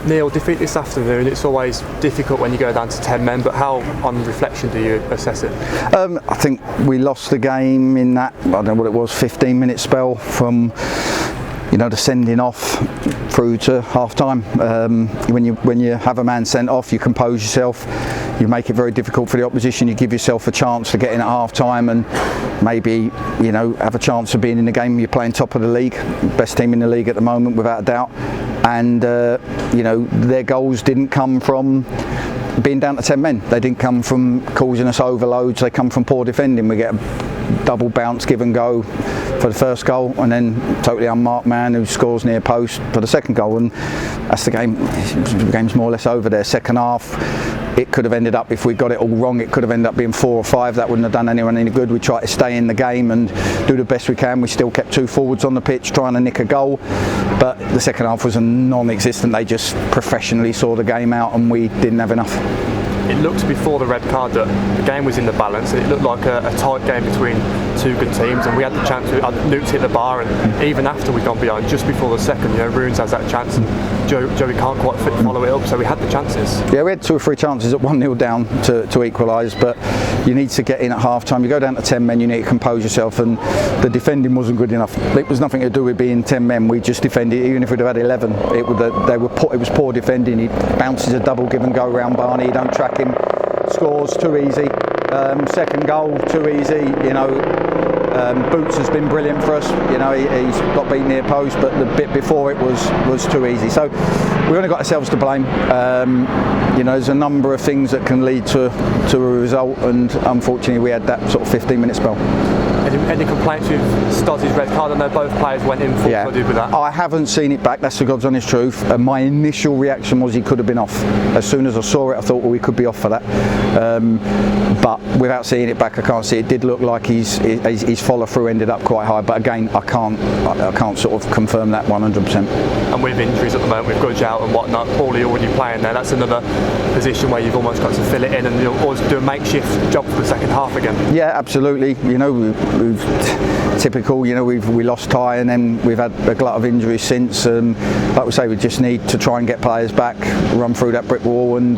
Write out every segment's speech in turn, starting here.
Neal, defeat this afternoon, it's always difficult when you go down to 10 men, but how, on reflection, do you assess it? I think we lost the game in that, I don't know what it was, 15-minute spell from the sending off through to half time. When you have a man sent off, you compose yourself, you make it very difficult for the opposition, you give yourself a chance to get in at half time and maybe have a chance of being in the game. You're playing top of the league, best team in the league at the moment without a doubt, and their goals didn't come from being down to 10 men. They didn't come from causing us overloads, they come from poor defending. We get a double bounce give and go for the first goal, and then totally unmarked man who scores near post for the second goal, and that's the game. The game's more or less over there. Second half, it could have ended up, if we got it all wrong, it could have ended up being 4 or 5. That wouldn't have done anyone any good. We tried to stay in the game and do the best we can. We still kept 2 forwards on the pitch trying to nick a goal, but the second half was non-existent. They just professionally saw the game out and we didn't have enough. It looked before the red card that the game was in the balance, and it looked like a tight game between 2 good teams, and we had the chance. Newt hit the bar, and even after we'd gone behind, just before the second, Runes has that chance, and Joey can't quite follow it up, so we had the chances. Yeah, we had 2 or 3 chances at 1-0 down to equalise, but you need to get in at half time. You go down to 10 men, you need to compose yourself, and the defending wasn't good enough. It was nothing to do with being 10 men. We just defended. Even if we'd have had 11, it was poor defending. He bounces a double give and go round Barney. You don't track him. Scores too easy. Second goal too easy. Boots has been brilliant for us. He's got beaten near post, but the bit before it was too easy. So we only got ourselves to blame. There's a number of things that can lead to a result, and unfortunately we had that sort of 15-minute spell. Any complaints with Stozzy's red card? I know both players went in full blooded with that. I haven't seen it back, that's the God's honest truth. My initial reaction was he could have been off. As soon as I saw it, I thought, well, we could be off for that. But without seeing it back, I can't see. It did look like his follow through ended up quite high, but again, I can't sort of confirm that 100%. And with injuries at the moment, with Gudge out and whatnot, Ardley already playing there, that's another position where you've almost got to fill it in and always do a makeshift job for the second half again. Yeah, absolutely. We've typical. We lost Ty, and then we've had a glut of injuries since. Like we say, we just need to try and get players back, run through that brick wall, and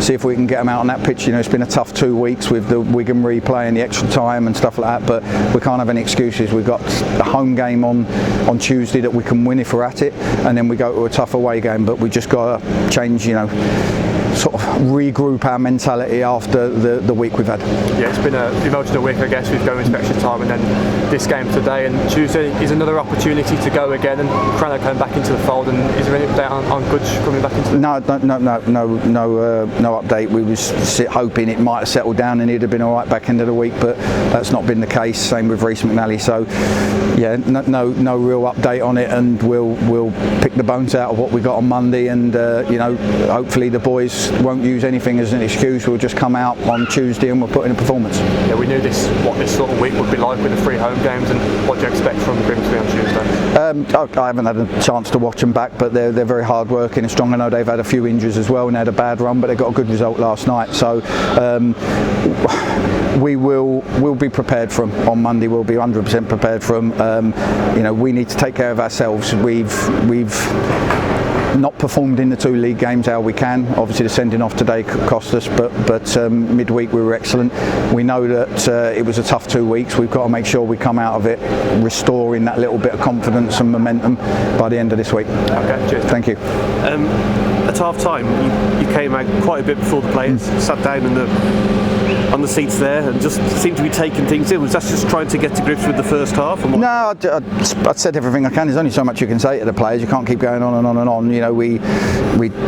see if we can get them out on that pitch. It's been a tough 2 weeks with the Wigan replay and the extra time and stuff like that, but we can't have any excuses. We've got a home game on Tuesday that we can win if we're at it, and then we go to a tough away game, but we just got to change, sort of regroup our mentality after the week we've had. Yeah, it's been an emotional week, I guess, with going into extra time, and then this game today, and Tuesday is another opportunity to go again, and Crano coming back into the fold. And is there any update on Gudge coming back into the No update. We was hoping it might have settled down and he'd have been all right back into the week, but that's not been the case. Same with Reece McNally. So yeah, no real update on it, and we'll pick the bones out of what we got on Monday, and hopefully the boys won't use anything as an excuse. We'll just come out on Tuesday and we'll put in a performance. Yeah, we knew what this sort of week would be like with the 3 home games, and what do you expect from Grimsby on Tuesday? I haven't had a chance to watch them back, but they're very hard working and strong. I know they've had a few injuries as well and had a bad run, but they got a good result last night. So we'll be prepared for them on Monday. We'll be 100% prepared for them. We need to take care of ourselves. We've not performed in the 2 league games how we can. Obviously the sending off today cost us, but midweek we were excellent. We know that it was a tough 2 weeks. We've got to make sure we come out of it restoring that little bit of confidence and momentum by the end of this week. Okay, cheers. Thank you. At half time you came out quite a bit before the players, sat down on the seats there and just seemed to be taking things in. Was that just trying to get to grips with the first half? No, I said everything I can. There's only so much you can say to the players. You can't keep going on and on and on. We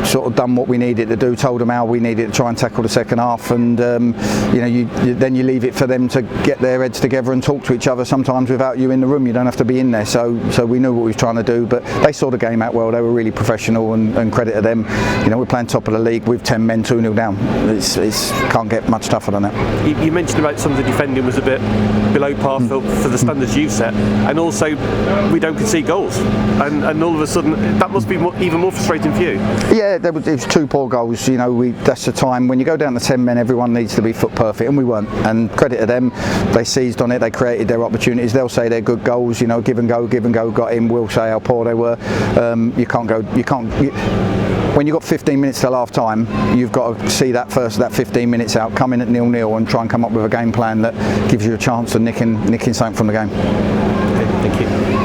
sort of done what we needed to do, told them how we needed to try and tackle the second half, and then you leave it for them to get their heads together and talk to each other, sometimes without you in the room. You don't have to be in there. So we knew what we were trying to do, but they saw the game out well. They were really professional, and credit to them. We're playing top of the league with 10 men, 2-0 down. It's can't get much tougher than that. You mentioned about some of the defending was a bit below par for the standards you've set, and also we don't concede goals, and all of a sudden that must be even more frustrating for you. Yeah, it was 2 poor goals. That's the time when you go down to 10 men, everyone needs to be foot perfect, and we weren't. And credit to them, they seized on it, they created their opportunities. They'll say they're good goals, give and go, got in. We'll say how poor they were. when you've got 15 minutes till half time, you've got to see that 15 minutes out, come in at 0-0 and try and come up with a game plan that gives you a chance of nicking something from the game. Okay, thank you.